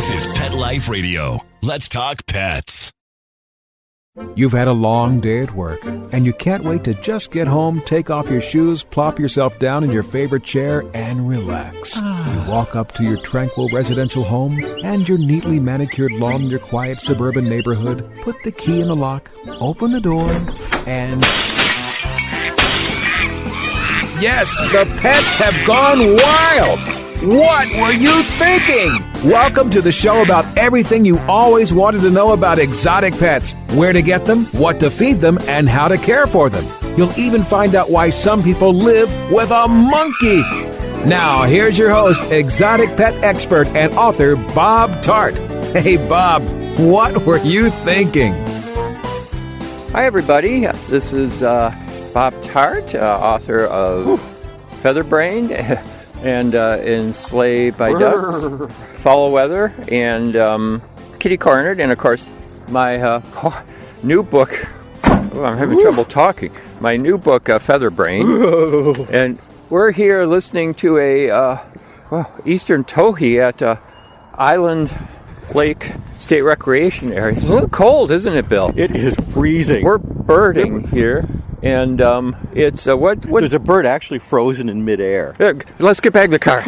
This is Pet Life Radio. Let's talk pets. You've had a long day at work, and you can't wait to just get home, take off your shoes, plop yourself down in your favorite chair, and relax. You walk up to your tranquil residential home and your neatly manicured lawn in your quiet suburban neighborhood, put the key in the lock, open the door, and... Yes, the pets have gone wild! What were you thinking? Welcome to the show about everything you always wanted to know about exotic pets. Where to get them, what to feed them, and how to care for them. You'll even find out why some people live with a monkey. Now, here's your host, exotic pet expert and author Bob Tarte. Hey, Bob, what were you thinking? Hi, everybody. This is Bob Tarte, author of Featherbrained and Enslaved by Ducks, Foul Weather, and Kitty Cornered, and of course my new book. Oh, I'm having trouble talking. My new book, Featherbrained, and we're here listening to a eastern towhee at Island Lake State Recreation Area. It's a little cold, isn't it, Bill? It is freezing. We're birding here. And it's what? There's a bird actually frozen in midair. Let's get back in the car.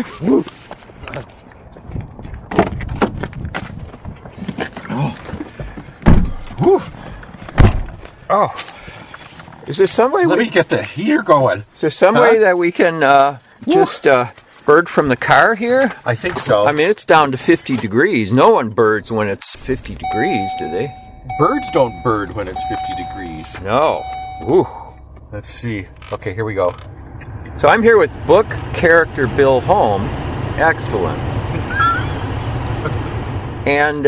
Oh, is there some way? Let me get the heater going. Is there some way that we can just bird from the car here? I think so. I mean, it's down to 50 degrees. No one birds when it's 50 degrees, do they? Birds don't bird when it's 50 degrees. No. Ooh. Let's see. Okay, here we go. So I'm here with book character Bill Holm. Excellent. And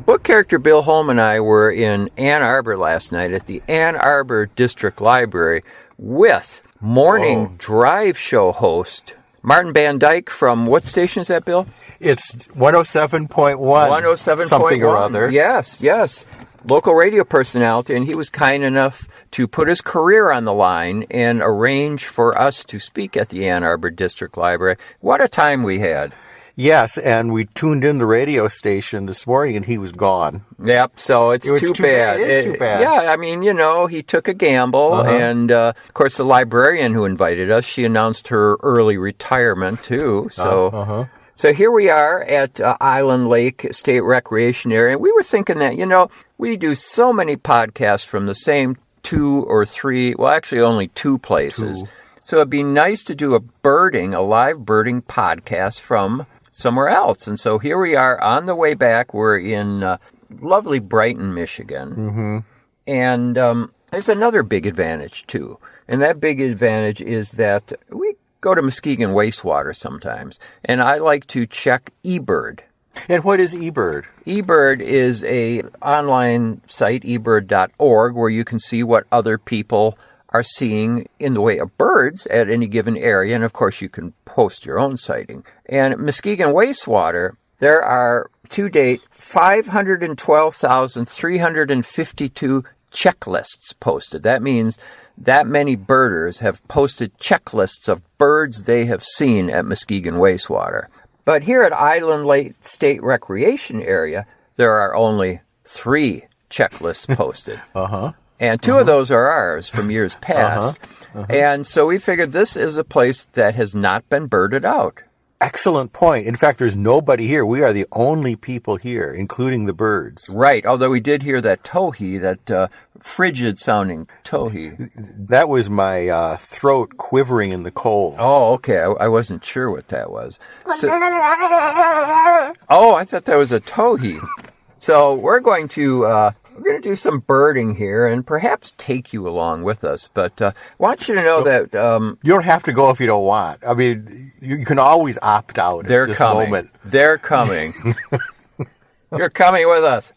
book character Bill Holm and I were in Ann Arbor last night at the Ann Arbor District Library with morning drive show host Martin Van Dyke from what station is that, Bill? It's 107.1. 107.1. Something or other. Yes. Local radio personality, and he was kind enough to put his career on the line and arrange for us to speak at the Ann Arbor District Library. What a time we had. Yes, and we tuned in the radio station this morning, and he was gone. Yep, so it's too bad. It is too bad. Yeah, I mean, he took a gamble, and, of course, the librarian who invited us, she announced her early retirement, too, so... So here we are at Island Lake State Recreation Area, and we were thinking that, we do so many podcasts from the same 2 or 3, well, actually only 2 places. So it'd be nice to do a live birding podcast from somewhere else. And so here we are on the way back. We're in lovely Brighton, Michigan. And there's another big advantage, too. And that big advantage is that we go to Muskegon Wastewater sometimes, and I like to check eBird. And what is eBird? eBird is a online site, ebird.org, where you can see what other people are seeing in the way of birds at any given area, and of course you can post your own sighting. And at Muskegon Wastewater, there are, to date, 512,352 checklists posted. That means that many birders have posted checklists of birds they have seen at Muskegon Wastewater. But here at Island Lake State Recreation Area, there are only 3 checklists posted. And 2 of those are ours from years past. And so we figured this is a place that has not been birded out. Excellent point. In fact, there's nobody here. We are the only people here, including the birds. Right, although we did hear that towhee, that frigid-sounding towhee. That was my throat quivering in the cold. Oh, okay. I wasn't sure what that was. I thought that was a towhee. So we're going to do some birding here and perhaps take you along with us. But I want you to know that... you don't have to go if you don't want. I mean, you can always opt out at this moment. They're coming. You're coming with us.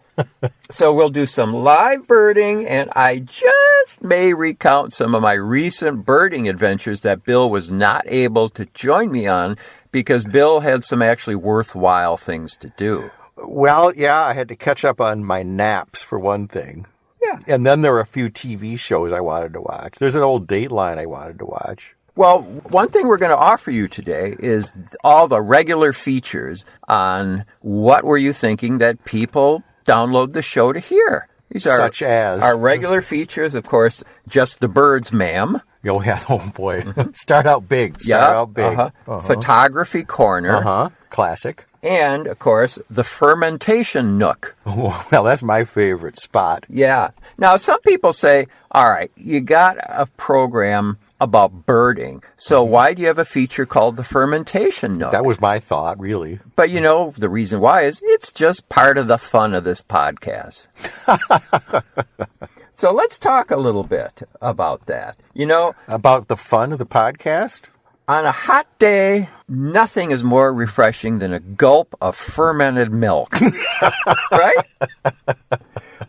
So we'll do some live birding, and I just may recount some of my recent birding adventures that Bill was not able to join me on because Bill had some actually worthwhile things to do. Well, yeah, I had to catch up on my naps for one thing. Yeah. And then there were a few TV shows I wanted to watch. There's an old Dateline I wanted to watch. Well, one thing we're going to offer you today is all the regular features on what were you thinking that people download the show to hear. These are Such as? Our regular features, of course, just the birds, ma'am. Oh, yeah. Oh, boy. Start out big. Out big. Photography corner. Classic. And, of course, the Fermentation Nook. Well, that's my favorite spot. Yeah. Now, some people say, all right, you got a program about birding, so why do you have a feature called the Fermentation Nook? That was my thought, really. But, the reason why is it's just part of the fun of this podcast. So let's talk a little bit about that. About the fun of the podcast? On a hot day, nothing is more refreshing than a gulp of fermented milk. Right?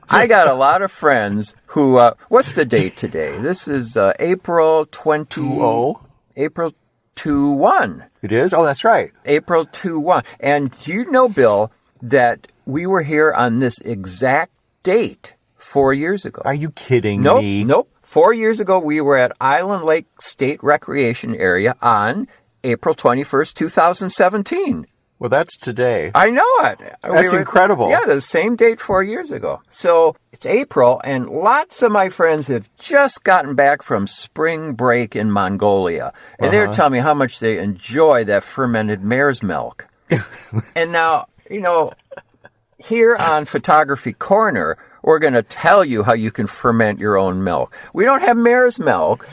I got a lot of friends who, what's the date today? This is April 20... April 2-1. It is? Oh, that's right. April 2-1. And do you know, Bill, that we were here on this exact date 4 years ago? Are you kidding me? Nope. 4 years ago, we were at Island Lake State Recreation Area on April 21st, 2017. Well, that's today. I know it. That's incredible. Yeah, the same date 4 years ago. So it's April, and lots of my friends have just gotten back from spring break in Mongolia. And they're telling me how much they enjoy that fermented mare's milk. And now, here on Photography Corner, we're going to tell you how you can ferment your own milk. We don't have mare's milk,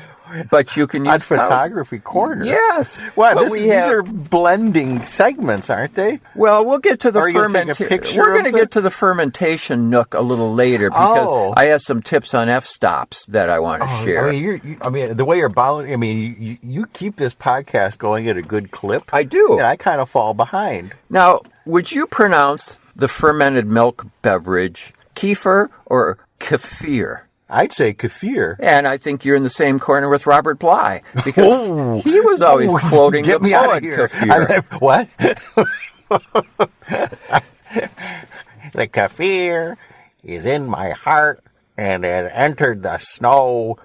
but you can use on Photography Corner. Yes. Well, these are blending segments, aren't they? Well, we'll get to the fermentation. We're going to get to the Fermentation Nook a little later because I have some tips on f-stops that I want to share. The way you're bound. You keep this podcast going at a good clip. I do. And I kind of fall behind. Now, would you pronounce the fermented milk beverage kefir or kefir? I'd say kefir. And I think you're in the same corner with Robert Bly because he was always quoting the me out poet of here. Kefir. What? The kefir is in my heart, and it entered the snow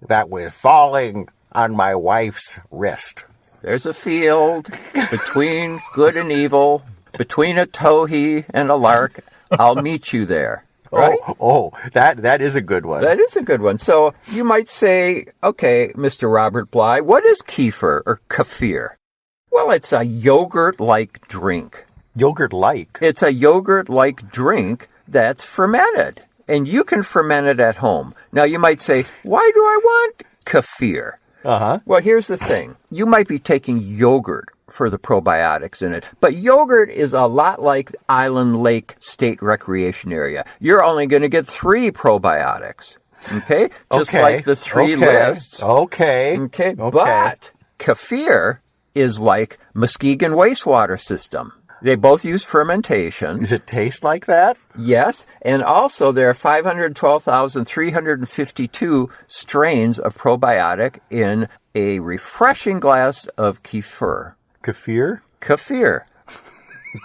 that was falling on my wife's wrist. There's a field between good and evil, between a towhee and a lark. I'll meet you there. Right? That is a good one. That is a good one. So you might say, okay, Mr. Robert Bly, what is kefir or kefir? Well, it's a yogurt-like drink. Yogurt-like? It's a yogurt-like drink that's fermented. And you can ferment it at home. Now, you might say, why do I want kefir? Well, here's the thing. You might be taking yogurt for the probiotics in it. But yogurt is a lot like Island Lake State Recreation Area. You're only going to get 3 probiotics. Okay? Just like the 3 lists. Okay. But kefir is like Muskegon wastewater system. They both use fermentation. Does it taste like that? Yes. And also there are 512,352 strains of probiotic in a refreshing glass of kefir. Kefir? Kefir.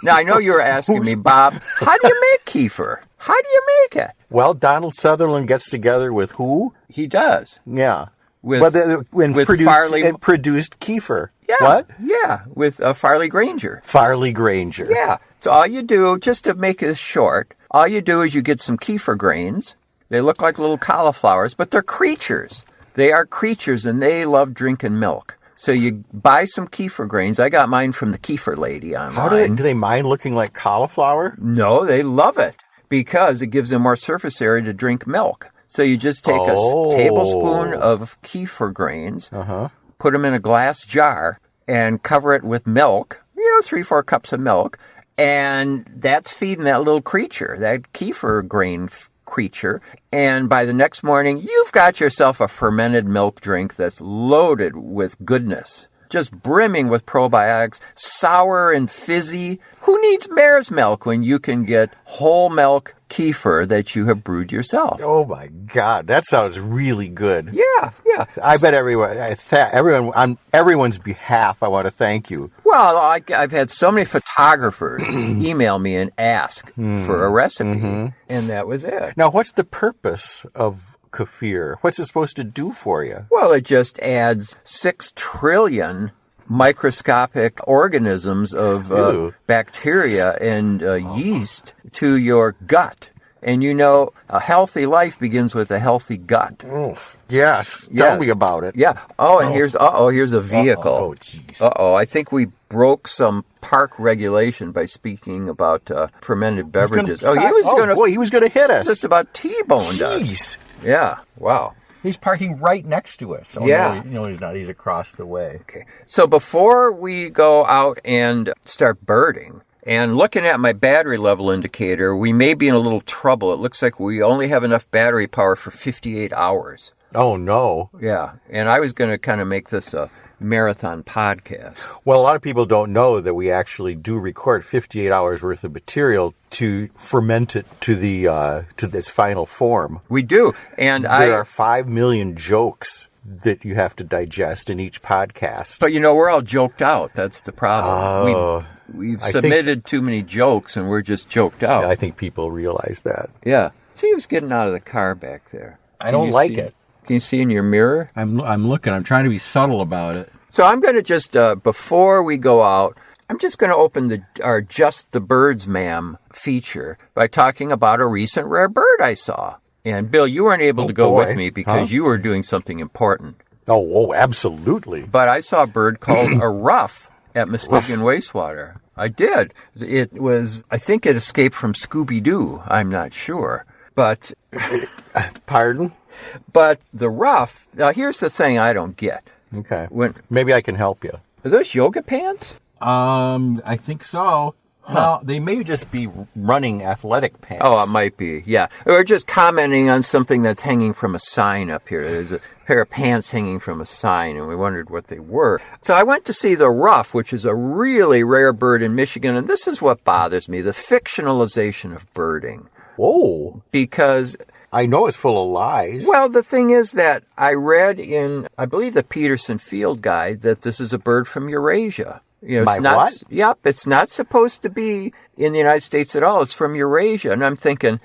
Now, I know you were asking me, Bob, how do you make kefir? How do you make it? Well, Donald Sutherland gets together with who? He does. Yeah. With produced kefir. Yeah. What? Yeah, with Farley Granger. Farley Granger. Yeah. So all you do, just to make this short, all you do is you get some kefir grains. They look like little cauliflowers, but they're creatures. They are creatures, and they love drinking milk. So you buy some kefir grains. I got mine from the Kefir Lady online. How do they mind looking like cauliflower? No, they love it because it gives them more surface area to drink milk. So you just take a tablespoon of kefir grains, put them in a glass jar, and cover it with milk, 3-4 cups of milk, and that's feeding that little creature, that kefir grain creature. And by the next morning, you've got yourself a fermented milk drink that's loaded with goodness, just brimming with probiotics, sour and fizzy. Who needs mare's milk when you can get whole milk kefir that you have brewed yourself? Oh my God, that sounds really good. Yeah. I bet everyone, on everyone's behalf, I want to thank you. Well, I've had so many photographers email me and ask for a recipe, and that was it. Now, what's the purpose of kefir? What's it supposed to do for you? Well, it just adds 6 trillion microscopic organisms of bacteria and yeast to your gut. And you know, a healthy life begins with a healthy gut. Yes. Tell me about it. Yeah. Oh, and here's a vehicle. Oh, jeez. I think we broke some park regulation by speaking about fermented beverages. He was going to hit us. Just about T-boned us. Jeez. Yeah. Wow. He's parking right next to us. Oh, yeah. No, he's not. He's across the way. Okay. So before we go out and start birding, and looking at my battery level indicator, we may be in a little trouble. It looks like we only have enough battery power for 58 hours. Oh, no. Yeah. And I was going to kind of make this a marathon podcast. Well, a lot of people don't know that we actually do record 58 hours worth of material to ferment it to this final form. We do. And there are 5 million jokes that you have to digest in each podcast. But, we're all joked out. That's the problem. We've submitted too many jokes, and we're just joked out. Yeah, I think people realize that. Yeah. See who's getting out of the car back there. I don't like it. Can you see in your mirror? I'm looking. I'm trying to be subtle about it. So I'm going to just, before we go out, I'm just going to open our Just the Birds, Ma'am feature by talking about a recent rare bird I saw. And, Bill, you weren't able to go with me because you were doing something important. Oh, absolutely. But I saw a bird called a ruff at Muskegon Wastewater. I did. I think it escaped from Scooby-Doo. I'm not sure. But... Pardon? But the ruff, now here's the thing I don't get. Okay. Maybe I can help you. Are those yoga pants? I think so. Huh. Well, they may just be running athletic pants. Oh, it might be, yeah. We're just commenting on something that's hanging from a sign up here. There's a pair of pants hanging from a sign, and we wondered what they were. So I went to see the ruff, which is a really rare bird in Michigan, and this is what bothers me, the fictionalization of birding. Whoa. Because... I know it's full of lies. Well, the thing is that I read in, I believe, the Peterson Field Guide that this is a bird from Eurasia. What? Yep, it's not supposed to be in the United States at all. It's from Eurasia. And I'm thinking,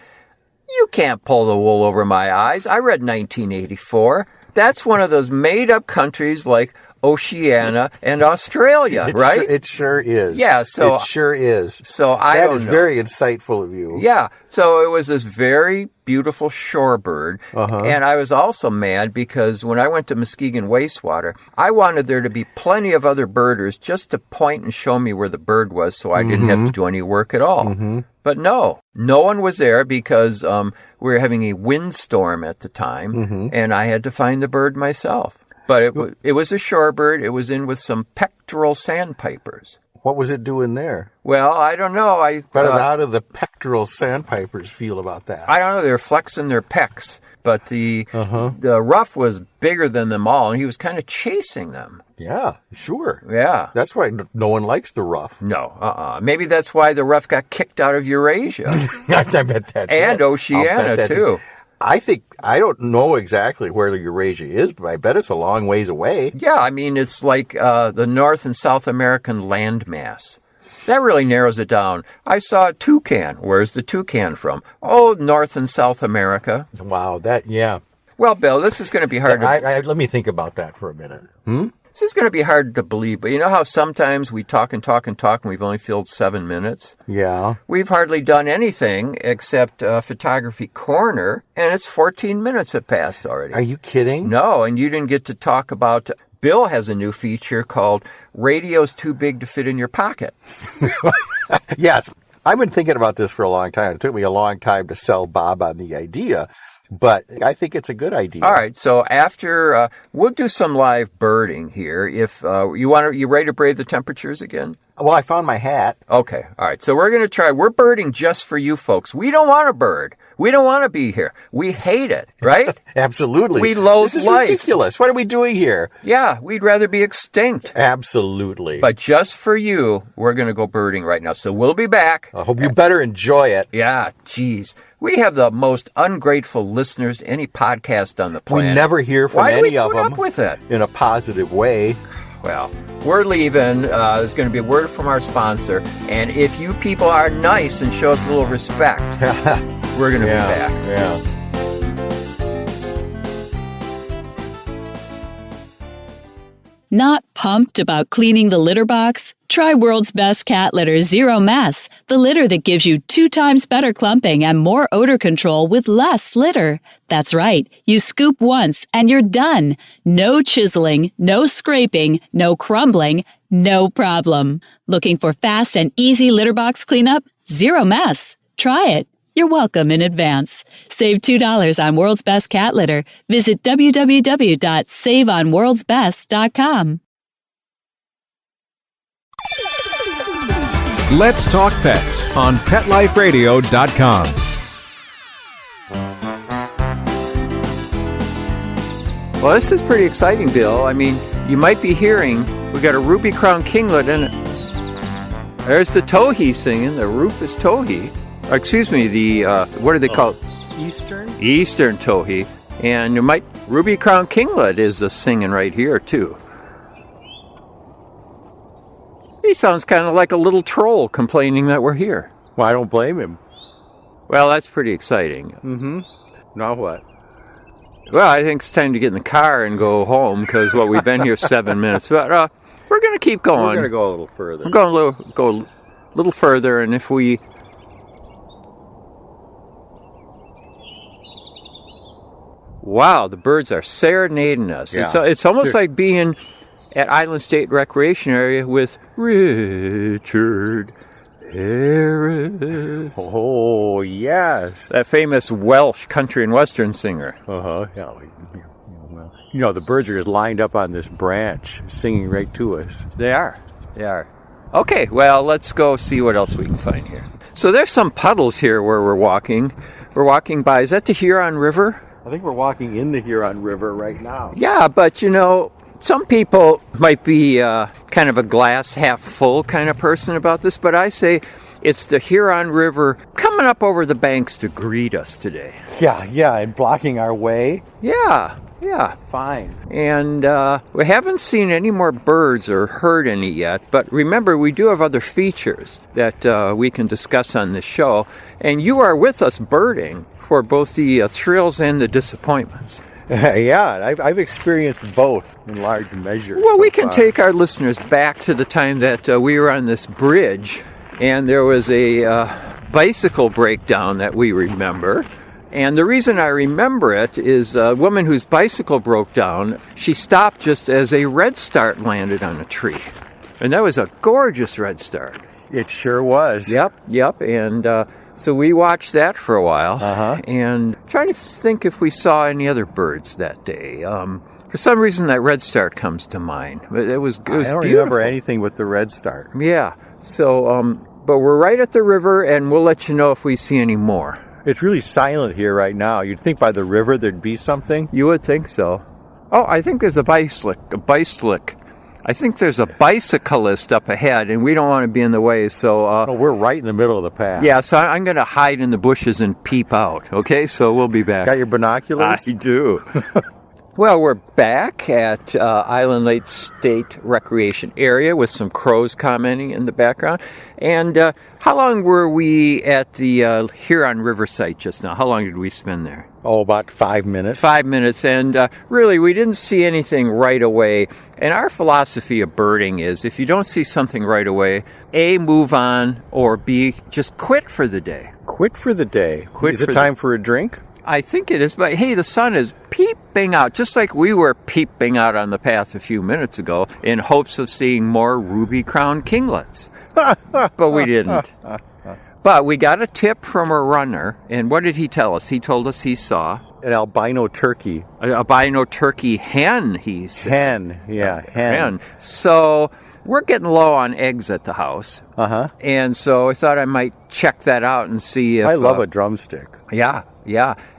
you can't pull the wool over my eyes. I read 1984. That's one of those made-up countries like Oceania and Australia, right? It sure is. Yeah, so... It sure is. So I don't know. That is very insightful of you. Yeah, so it was this very beautiful shorebird, and I was also mad because when I went to Muskegon Wastewater, I wanted there to be plenty of other birders just to point and show me where the bird was so I didn't have to do any work at all. But no one was there because we were having a windstorm at the time, and I had to find the bird myself. But it was a shorebird. It was in with some pectoral sandpipers. What was it doing there? Well, I don't know. How do the pectoral sandpipers feel about that? I don't know. They were flexing their pecs. But the ruff was bigger than them all, and he was kind of chasing them. Yeah, sure. Yeah. That's why no one likes the ruff. No, Maybe that's why the ruff got kicked out of Eurasia. I bet that's and Oceania, too. I don't know exactly where Eurasia is, but I bet it's a long ways away. Yeah, I mean, it's like the North and South American landmass. That really narrows it down. I saw a toucan. Where's the toucan from? Oh, North and South America. Wow, yeah. Well, Bill, this is going to be hard let me think about that for a minute. This is going to be hard to believe, but you know how sometimes we talk and talk and talk and we've only filled 7 minutes? Yeah. We've hardly done anything except Photography Corner, and it's 14 minutes have passed already. Are you kidding? No, and you didn't get to talk about... Bill has a new feature called Radio's Too Big to Fit in Your Pocket. Yes. I've been thinking about this for a long time. It took me a long time to sell Bob on the idea. But I think it's a good idea. All right. So after, we'll do some live birding here. If you ready to brave the temperatures again? Well, I found my hat. Okay. All right. So we're going to try. We're birding just for you folks. We don't want to bird. We don't want to be here. We hate it, right? Absolutely. We loathe life. This is ridiculous. What are we doing here? Yeah. We'd rather be extinct. Absolutely. But just for you, we're going to go birding right now. So we'll be back. I hope you better enjoy it. Yeah. Geez. We have the most ungrateful listeners to any podcast on the planet. We never hear from any of them. Why do we put up with it? In a positive way. Well, we're leaving. There's going to be a word from our sponsor. And if you people are nice and show us a little respect, we're going to be back. Yeah. Not pumped about cleaning the litter box? Try World's Best Cat Litter Zero Mess, the litter that gives you 2 times better clumping and more odor control with less litter. That's right. You scoop once and you're done. No chiseling, no scraping, no crumbling, no problem. Looking for fast and easy litter box cleanup? Zero Mess. Try it. You're welcome in advance. Save $2 on World's Best Cat Litter. Visit www.saveonworldsbest.com. Let's Talk Pets on PetLifeRadio.com. Well, this is pretty exciting, Bill. I mean, you might be hearing, we got a ruby crown kinglet in it. There's the towhee singing, the Rufus towhee. Excuse me, the, what are they called? Eastern towhee. And you might, ruby crown kinglet is singing right here, too. He sounds kind of like a little troll complaining that we're here. Well, I don't blame him. Well, that's pretty exciting. Mm-hmm. Now what? Well, I think it's time to get in the car and go home because, well, we've been here 7 minutes. But we're going to keep going. We're going to go a little further. We're going to go a little further, and if we... Wow, the birds are serenading us. Yeah. It's almost like being at Island State Recreation Area with Richard Harris. Oh, yes. That famous Welsh country and western singer. Uh-huh. Yeah. Well, you know, the birds are just lined up on this branch, singing right to us. They are. Okay, well, let's go see what else we can find here. So there's some puddles here where we're walking. We're walking by, is that the Huron River? I think we're walking in the Huron River right now. Yeah, but you know, some people might be kind of a glass half full kind of person about this, but I say it's the Huron River coming up over the banks to greet us today. Yeah, and blocking our way. Yeah. Fine. And we haven't seen any more birds or heard any yet, but remember, we do have other features that we can discuss on this show, and you are with us birding for both the thrills and the disappointments. Yeah, I've experienced both in large measure. Well, so we can far. take our listeners back to the time that we were on this bridge, and there was a bicycle breakdown that we remember. And the reason I remember it is a woman whose bicycle broke down, she stopped just as a redstart landed on a tree. And that was a gorgeous redstart. It sure was. Yep. And so we watched that for a while. Uh-huh. And trying to think if we saw any other birds that day. For some reason, that redstart comes to mind. It was I don't beautiful. remember anything with the redstart. Yeah. So, but we're right at the river, and we'll let you know if we see any more. It's really silent here right now. You'd think by the river there'd be something. You would think so. Oh, I think there's a bicyclist. I think there's a bicyclist up ahead, and we don't want to be in the way, so... We're right in the middle of the path. Yeah, so I'm going to hide in the bushes and peep out, okay? So we'll be back. Got your binoculars? I do. Well, we're back at Island Lake State Recreation Area with some crows commenting in the background. And how long were we at the Huron River site just now? How long did we spend there? Oh, about 5 minutes. 5 minutes. And really, we didn't see anything right away. And our philosophy of birding is if you don't see something right away, A, move on, or B, just quit for the day. Quit for the day. Is it time for a drink? I think it is, but hey, the sun is peeping out, just like we were peeping out on the path a few minutes ago in hopes of seeing more ruby-crowned kinglets. But we didn't. But we got a tip from a runner, and what did he tell us? He told us he saw... An albino turkey. An albino turkey hen, he said. Hen. So... we're getting low on eggs at the house. Uh-huh. And so I thought I might check that out and see if... I love a drumstick. Yeah.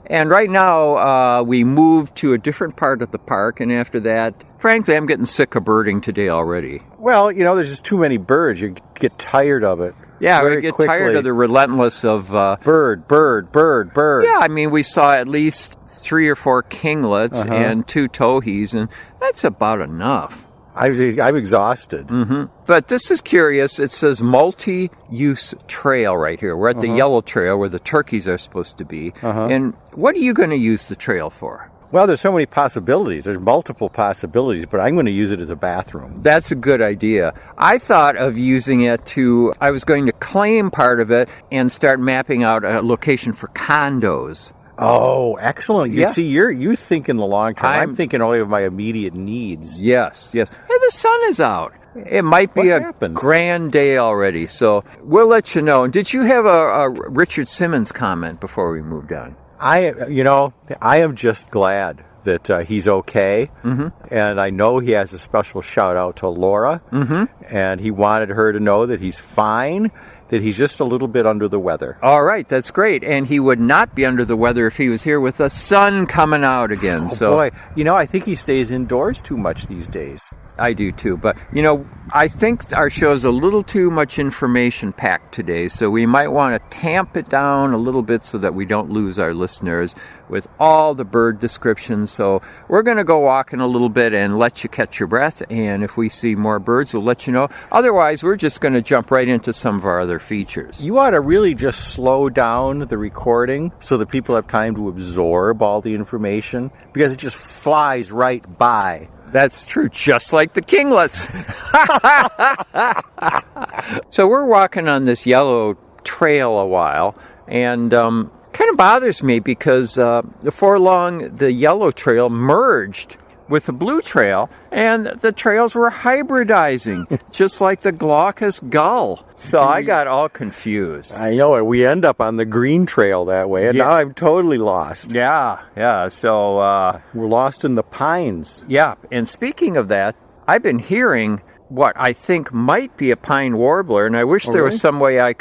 And right now, we moved to a different part of the park, and after that, frankly, I'm getting sick of birding today already. Well, you know, there's just too many birds. You get tired of it. Yeah, very we get quickly. tired of the relentless of... bird. Yeah, I mean, we saw at least 3 or 4 kinglets and 2 towhees, and that's about enough. I'm exhausted. Mm-hmm. But this is curious. It says multi-use trail right here. We're at the yellow trail where the turkeys are supposed to be. And what are you going to use the trail for? Well, there's so many possibilities. There's multiple possibilities, but I'm going to use it as a bathroom. That's a good idea. I thought of using it I was going to claim part of it and start mapping out a location for condos. Oh, excellent. You Yeah. see, you think in the long term. I'm thinking only of my immediate needs. Yes. Hey, the sun is out. It might be What a happened? grand day already, so we'll let you know. And did you have a Richard Simmons comment before we moved on? I am just glad that he's okay. Mm-hmm. And I know he has a special shout out to Laura. Mm-hmm. And he wanted her to know that he's fine, that he's just a little bit under the weather. All right, that's great. And he would not be under the weather if he was here with the sun coming out again. Boy, I think he stays indoors too much these days. I do too. But, I think our show's a little too much information packed today, so we might want to tamp it down a little bit so that we don't lose our listeners with all the bird descriptions. So we're going to go walking a little bit and let you catch your breath, and if we see more birds, we'll let you know. Otherwise, we're just going to jump right into some of our other features. You ought to really just slow down the recording so that people have time to absorb all the information, because it just flies right by. That's true, just like the kinglets. So we're walking on this yellow trail a while, and kind of bothers me because before long the yellow trail merged with the blue trail, and the trails were hybridizing, just like the glaucous gull. So I got all confused. I know it. We end up on the green trail that way, and now I'm totally lost. Yeah. So we're lost in the pines. Yeah, and speaking of that, I've been hearing what I think might be a pine warbler, and I wish there was some way I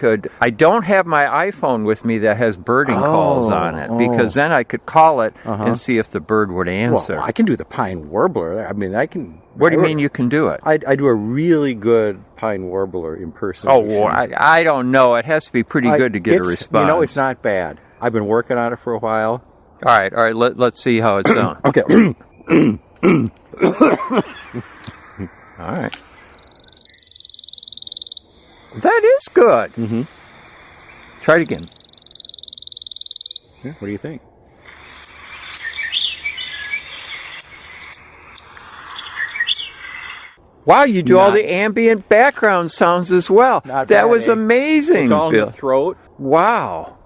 don't have my iPhone with me that has birding calls on it, because then I could call it and see if the bird would answer. Well, I can do the pine warbler. I mean, I can... What do you mean you can do it? I do a really good pine warbler impersonation. Oh, well, I don't know. It has to be pretty good to get a response. It's not bad. I've been working on it for a while. All right. Let's see how it sounds. Okay. All right. That is good. Mm-hmm. Try it again. Yeah, what do you think? Wow, you do all the ambient background sounds as well. That was amazing. It's all in the throat. Wow.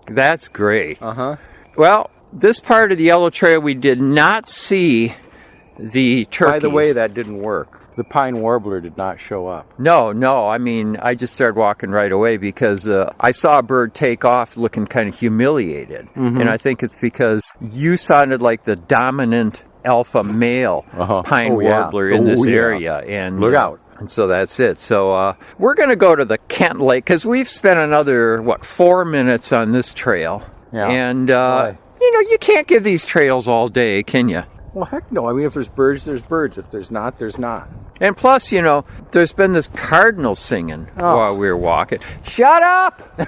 That's great. Uh-huh. Well, this part of the yellow trail, we did not see the turkeys. By the way, that didn't work. The pine warbler did not show up. No. I mean, I just started walking right away because I saw a bird take off looking kind of humiliated. Mm-hmm. And I think it's because you sounded like the dominant alpha male pine warbler in this area. And look out. And so that's it. So we're going to go to the Kent Lake because we've spent another, 4 minutes on this trail. Yeah. And, you can't give these trails all day, can you? Well, heck no. I mean, if there's birds, there's birds. If there's not, there's not. And plus, there's been this cardinal singing while we were walking. Shut up!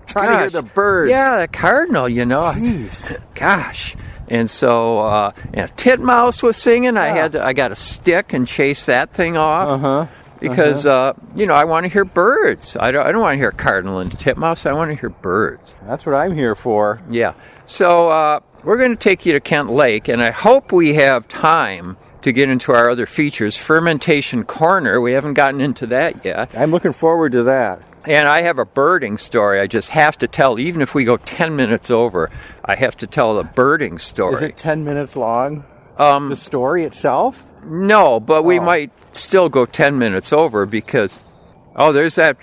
Trying to hear the birds. Yeah, the cardinal, Jeez. Gosh. And so, and a titmouse was singing. Yeah. I got a stick and chased that thing off. Because, I want to hear birds. I don't want to hear a cardinal and a titmouse. I want to hear birds. That's what I'm here for. Yeah. So, we're going to take you to Kent Lake, and I hope we have time to get into our other features. Fermentation Corner, we haven't gotten into that yet. I'm looking forward to that. And I have a birding story I just have to tell. Even if we go 10 minutes over, I have to tell the birding story. Is it 10 minutes long? The story itself? No, but we might still go 10 minutes over because... there's that...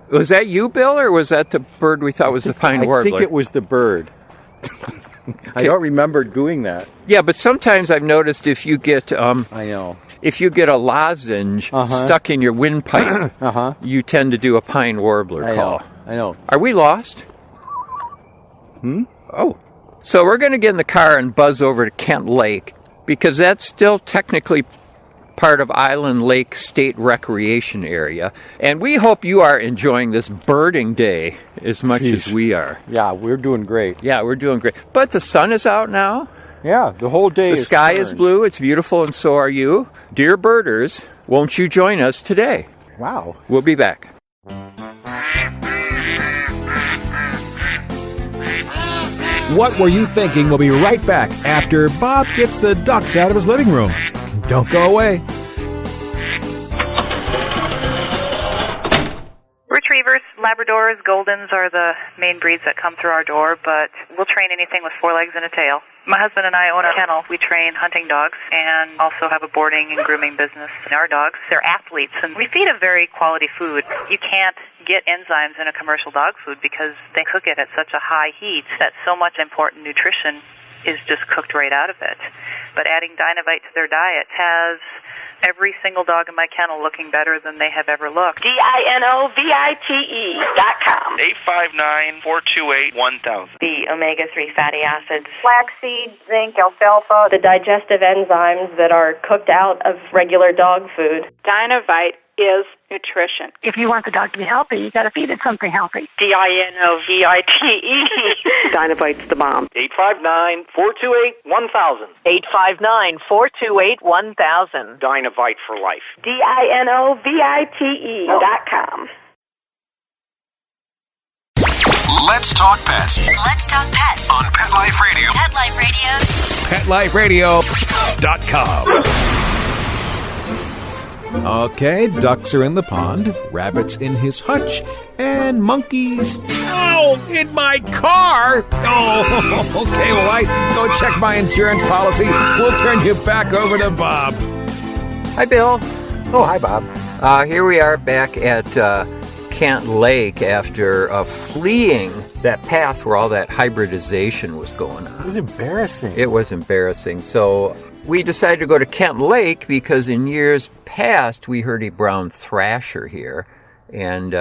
Was that you, Bill, or was that the bird we thought was the pine warbler? I think it was the bird. I don't remember doing that. Yeah, but sometimes I've noticed if you get... I know. If you get a lozenge stuck in your windpipe, you tend to do a pine warbler call. I know. Are we lost? Oh. So we're going to get in the car and buzz over to Kent Lake because that's still technically part of Island Lake State Recreation Area. And we hope you are enjoying this birding day as much as we are. Yeah, we're doing great. Yeah, we're doing great. But the sun is out now. Yeah, the whole day The sky is blue. It's beautiful, and so are you. Dear birders, won't you join us today? Wow. We'll be back. What Were You Thinking? We'll be right back after Bob gets the ducks out of his living room. Don't go away. Retrievers, Labradors, Goldens are the main breeds that come through our door, but we'll train anything with 4 legs and a tail. My husband and I own a kennel. We train hunting dogs and also have a boarding and grooming business. Our dogs, they're athletes, and we feed a very quality food. You can't get enzymes in a commercial dog food because they cook it at such a high heat that so much important nutrition is just cooked right out of it. But adding Dynovite to their diet has every single dog in my kennel looking better than they have ever looked. DINOVITE.com. 859-428-1000. The omega-3 fatty acids. Flaxseed, zinc, alfalfa. The digestive enzymes that are cooked out of regular dog food. Dynovite is nutrition. If you want the dog to be healthy, you got to feed it something healthy. DINOVITE. Dynovite's the bomb. 859-428-1000. 859-428-1000. Dynovite for life. DINOVITE.com. Let's talk pets Let's talk pets on Pet Life Radio. Pet Life Radio. PetLifeRadio.com. Okay, ducks are in the pond, rabbits in his hutch, and monkeys... Ow! In my car! Oh, okay, well, I go check my insurance policy. We'll turn you back over to Bob. Hi, Bill. Oh, hi, Bob. Here we are back at Kent Lake after fleeing that path where all that hybridization was going on. It was embarrassing. It was embarrassing. So we decided to go to Kent Lake because in years past we heard a brown thrasher here, and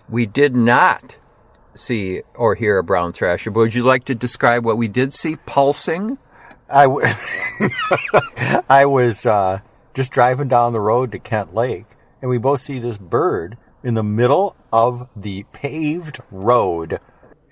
we did not see or hear a brown thrasher. But would you like to describe what we did see pulsing? I was just driving down the road to Kent Lake, and we both see this bird in the middle of the paved road.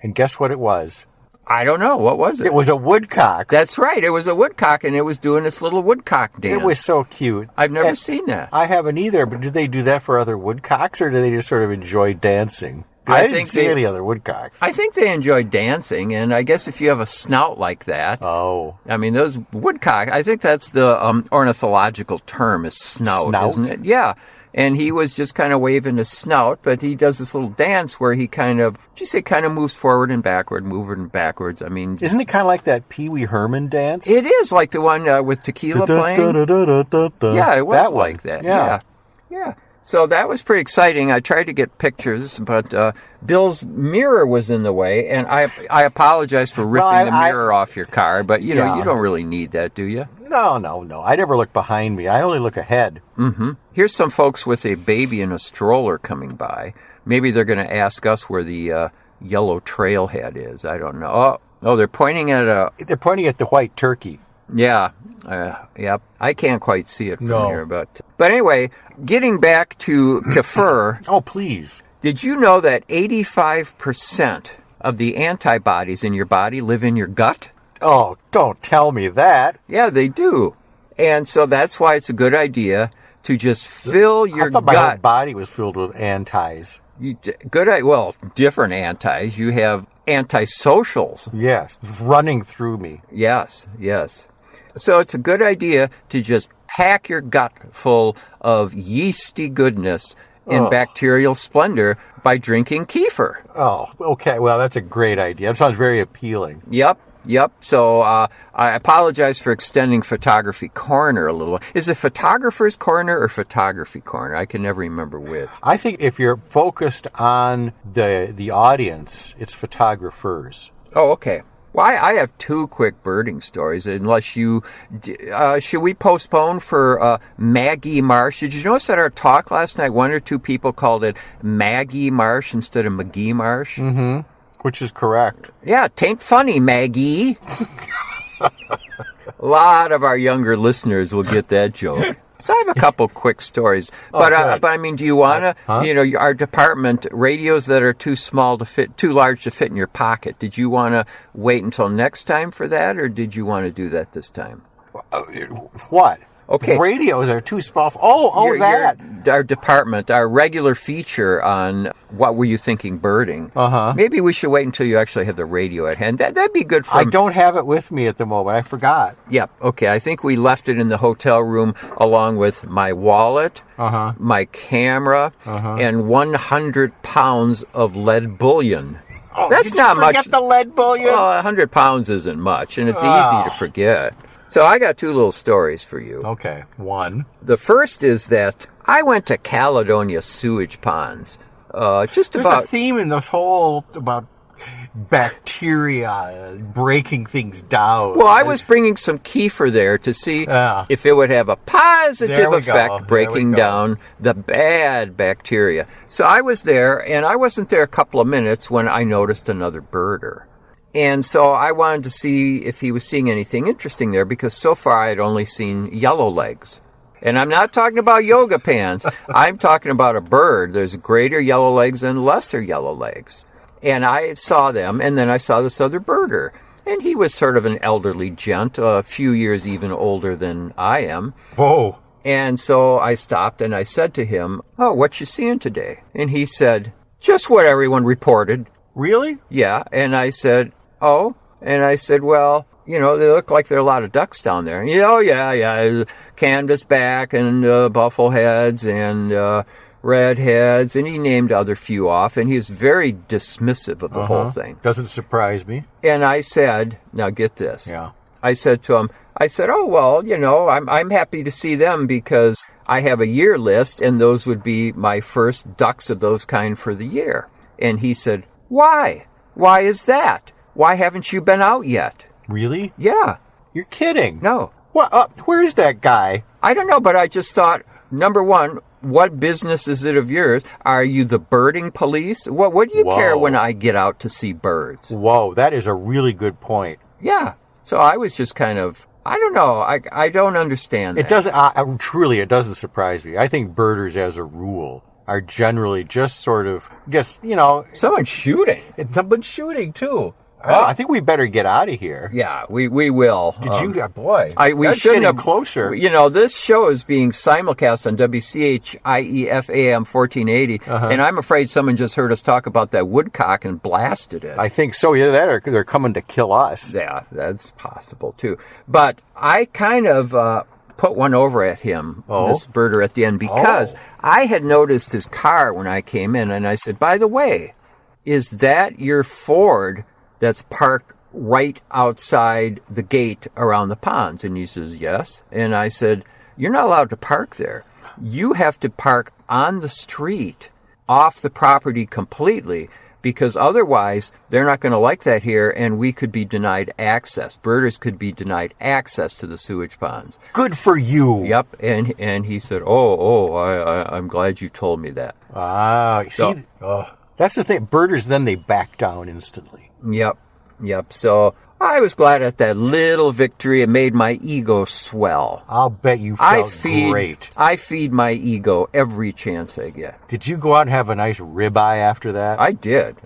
And guess what it was? I don't know. What was it? It was a woodcock. That's right. It was a woodcock, and it was doing its little woodcock dance. It was so cute. I've never seen that. I haven't either, but do they do that for other woodcocks, or do they just sort of enjoy dancing? I didn't see any other woodcocks. I think they enjoy dancing, and I guess if you have a snout like that... Oh. I mean, those woodcock, I think that's the ornithological term is snout, isn't it? Yeah. And he was just kind of waving his snout, but he does this little dance where he kind of moves forward and backward, moving backwards. I mean... Isn't it kind of like that Pee-Wee Herman dance? It is, like the one with Tequila playing. Yeah, it was like that. Yeah. So that was pretty exciting. I tried to get pictures, but Bill's mirror was in the way, and I apologize for ripping the mirror off your car, but you know, you don't really need that, do you? No. I never look behind me. I only look ahead. Mm-hmm. Here's some folks with a baby in a stroller coming by. Maybe they're going to ask us where the yellow trailhead is. I don't know. Oh, they're pointing at They're pointing at the white turkey. Yeah. Yep. I can't quite see it from here, but anyway, getting back to Kefir. Oh, please. Did you know that 85% of the antibodies in your body live in your gut? Oh, don't tell me that. Yeah, they do. And so that's why it's a good idea to just fill your gut. I thought my whole body was filled with antis. Different antis. You have antisocials. Yes, running through me. Yes. So it's a good idea to just pack your gut full of yeasty goodness and bacterial splendor by drinking kefir. Oh, okay. Well, that's a great idea. That sounds very appealing. Yep. So I apologize for extending Photography Corner a little. Is it Photographer's Corner or Photography Corner? I can never remember which. I think if you're focused on the audience, it's photographers. Oh, okay. Well, I have two quick birding stories, unless you... should we postpone for Maggie Marsh? Did you notice at our talk last night, one or two people called it Maggie Marsh instead of McGee Marsh? Mm-hmm. Which is correct. Yeah, tain't funny, Maggie. A lot of our younger listeners will get that joke. So I have a couple quick stories. But I mean, do you want to, our department, radios that are too large to fit in your pocket, did you want to wait until next time for that, or did you want to do that this time? What? Okay. Radios are too small. Our department, our regular feature on what were you thinking birding. Uh-huh. Maybe we should wait until you actually have the radio at hand. That'd be good for... I don't have it with me at the moment. I forgot. Yep. Okay. I think we left it in the hotel room along with my wallet, my camera, and 100 pounds of lead bullion. Oh, That's not much. Forget the lead bullion? Well, 100 pounds isn't much, and it's easy to forget. So I got two little stories for you. Okay. One. The first is that I went to Caledonia sewage ponds. There's a theme in this whole about bacteria breaking things down. Well, I was bringing some kefir there to see if it would have a positive effect breaking down the bad bacteria. So I was there, and I wasn't there a couple of minutes when I noticed another birder. And so I wanted to see if he was seeing anything interesting there, because so far I had only seen yellow legs. And I'm not talking about yoga pants. I'm talking about a bird. There's greater yellow legs and lesser yellow legs. And I saw them, and then I saw this other birder. And he was sort of an elderly gent, a few years even older than I am. Whoa. And so I stopped and I said to him, "Oh, what you seeing today?" And he said, "Just what everyone reported." Really? Yeah. And I said, "Oh?" And I said, "Well, they look like there are a lot of ducks down there." And yeah. Canvasback and buffleheads and redheads. And he named other few off. And he was very dismissive of the whole thing. Doesn't surprise me. And I said, now get this. Yeah. I said to him, "Oh, well, I'm happy to see them because I have a year list and those would be my first ducks of those kind for the year." And he said, "Why? Why is that? Why haven't you been out yet?" Really? Yeah. You're kidding. No. What? Where is that guy? I don't know, but I just thought, number one, what business is it of yours? Are you the birding police? What do you care when I get out to see birds? Whoa, that is a really good point. Yeah. So I was just kind of, I don't know. I don't understand that. It doesn't, truly, it doesn't surprise me. I think birders, as a rule, are generally just sort of, someone's shooting. Someone's shooting, too. I think we better get out of here. Yeah, we will. Boy, we shouldn't have closer. This show is being simulcast on WCHIEF AM 1480, and I'm afraid someone just heard us talk about that woodcock and blasted it. I think so. Yeah, they're coming to kill us. Yeah, that's possible too. But I kind of put one over at him, this birder at the end, because I had noticed his car when I came in, and I said, "By the way, is that your Ford that's parked right outside the gate around the ponds?" And he says, "Yes." And I said, "You're not allowed to park there. You have to park on the street, off the property completely, because otherwise they're not going to like that here, and we could be denied access. Birders could be denied access to the sewage ponds." Good for you. Yep. And he said, I'm glad you told me that. That's the thing. Birders, then they back down instantly. Yep. So I was glad at that little victory. It made my ego swell. I'll bet you felt great. I feed my ego every chance I get. Did you go out and have a nice ribeye after that? I did.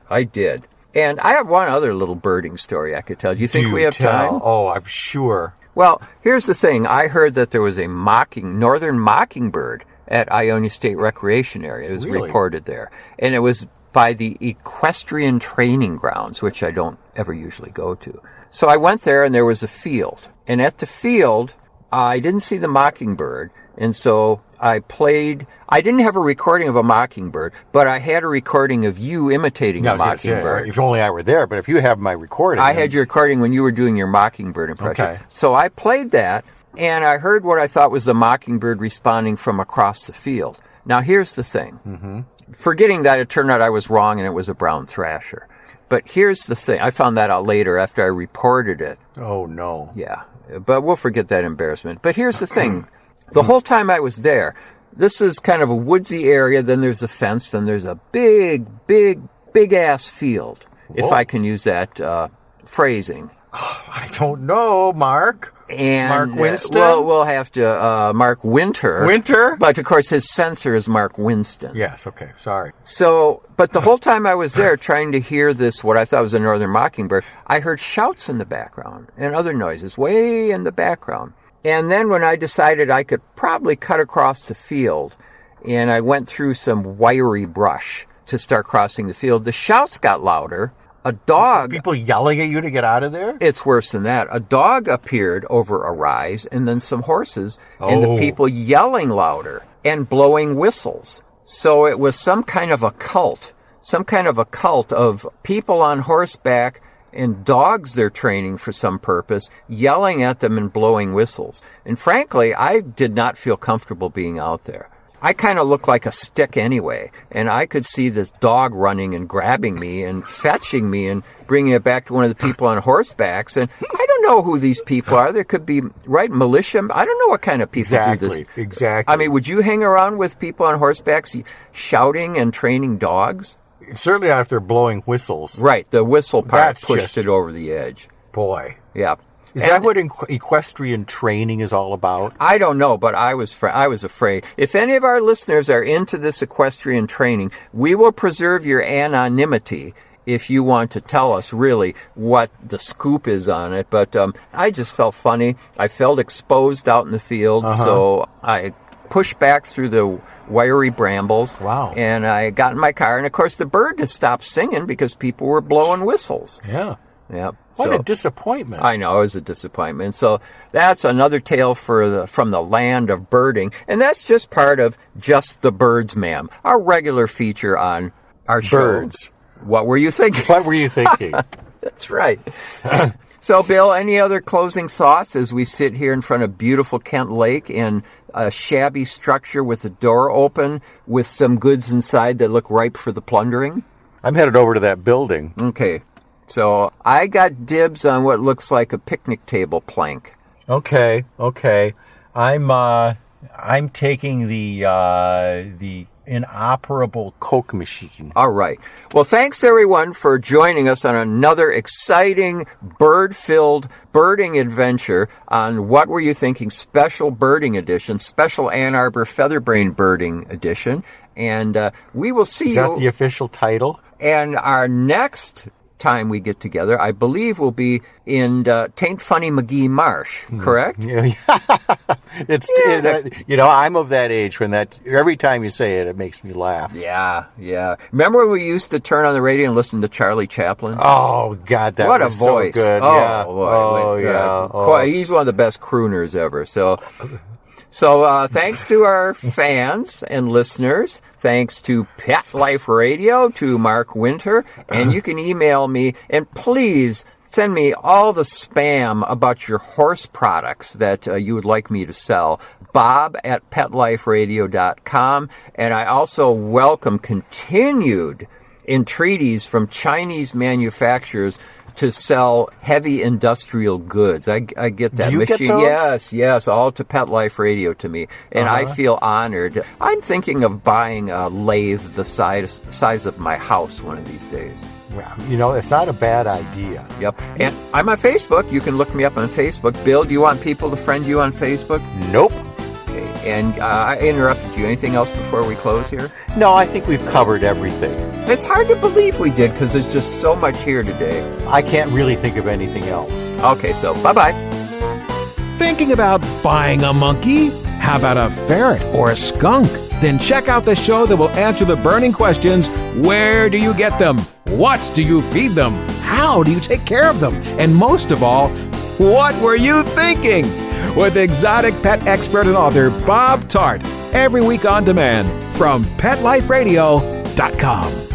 And I have one other little birding story I could tell. Do you think we have time? Oh, I'm sure. Well, here's the thing. I heard that there was a northern mockingbird at Ionia State Recreation Area. It was reported there. And it was by the equestrian training grounds, which I don't ever usually go to. So I went there, and there was a field. And at the field, I didn't see the mockingbird. And so I didn't have a recording of a mockingbird, but I had a recording of you imitating a mockingbird. If only I were there, but if you have my recording. I had your recording when you were doing your mockingbird impression. Okay. So I played that, and I heard what I thought was the mockingbird responding from across the field. Now, here's the thing. Mm-hmm. Forgetting that, it turned out I was wrong and it was a brown thrasher. But here's the thing. I found that out later after I reported it. Oh, no. Yeah. But we'll forget that embarrassment. But here's the thing. The whole time I was there, this is kind of a woodsy area. Then there's a fence. Then there's a big-ass field, if I can use that phrasing. I don't know, Mark. And Mark Winston? We'll have to Mark Winter. Winter? But, of course, his censor is Mark Winston. Yes, okay, sorry. So, but the whole time I was there trying to hear this, what I thought was a northern mockingbird, I heard shouts in the background and other noises way in the background. And then when I decided I could probably cut across the field, and I went through some wiry brush to start crossing the field, the shouts got louder. A dog... People yelling at you to get out of there? It's worse than that. A dog appeared over a rise, and then some horses, and the people yelling louder and blowing whistles. So it was some kind of a cult of people on horseback and dogs they're training for some purpose, yelling at them and blowing whistles. And frankly, I did not feel comfortable being out there. I kind of looked like a stick anyway, and I could see this dog running and grabbing me and fetching me and bringing it back to one of the people on horsebacks. And I don't know who these people are. There could be, militia. I don't know what kind of people do this. Exactly. I mean, would you hang around with people on horsebacks shouting and training dogs? Certainly not if they're blowing whistles. Right, the whistle part pushed it over the edge. Boy. Yeah. Is that what equestrian training is all about? I don't know, but I was afraid. If any of our listeners are into this equestrian training, we will preserve your anonymity if you want to tell us really what the scoop is on it. But I just felt funny. I felt exposed out in the field, so I pushed back through the wiry brambles. Wow. And I got in my car, and of course the bird has stopped singing because people were blowing whistles. Yeah. Yeah. What a disappointment. I know, it was a disappointment. So that's another tale from the land of birding. And that's just part of Just the Birds, Ma'am, our regular feature on our show. Birds. What were you thinking? What were you thinking? That's right. So, Bill, any other closing thoughts as we sit here in front of beautiful Kent Lake in a shabby structure with the door open with some goods inside that look ripe for the plundering? I'm headed over to that building. Okay. So I got dibs on what looks like a picnic table plank. Okay. I'm taking the inoperable Coke machine. All right. Well, thanks everyone for joining us on another exciting bird-filled birding adventure on What Were You Thinking Special Birding Edition, Special Ann Arbor Featherbrain Birding Edition. And we will see you. Is that the official title? And our next time we get together, I believe, will be in Taint Funny McGee Marsh, correct? Yeah. I'm of that age when every time you say it, it makes me laugh. Yeah. Remember when we used to turn on the radio and listen to Charlie Chaplin? Oh, God, that what was a voice. So good. Yeah. He's one of the best crooners ever. So thanks to our fans and listeners. Thanks to Pet Life Radio, to Mark Winter, and you can email me, and please send me all the spam about your horse products that you would like me to sell. Bob@PetLifeRadio.com, and I also welcome continued entreaties from Chinese manufacturers to sell heavy industrial goods. I get that. Do you machine. get those? Yes, all to Pet Life Radio to me. And I feel honored. I'm thinking of buying a lathe the size of my house one of these days. Well, it's not a bad idea. Yep. And I'm on Facebook. You can look me up on Facebook. Bill, do you want people to friend you on Facebook? Nope. Okay. And I interrupted you. Anything else before we close here? No, I think we've covered everything. It's hard to believe we did because there's just so much here today. I can't really think of anything else. Okay, so bye-bye. Thinking about buying a monkey? How about a ferret or a skunk? Then check out the show that will answer the burning questions. Where do you get them? What do you feed them? How do you take care of them? And most of all, what were you thinking? With exotic pet expert and author Bob Tarte. Every week on demand from PetLifeRadio.com.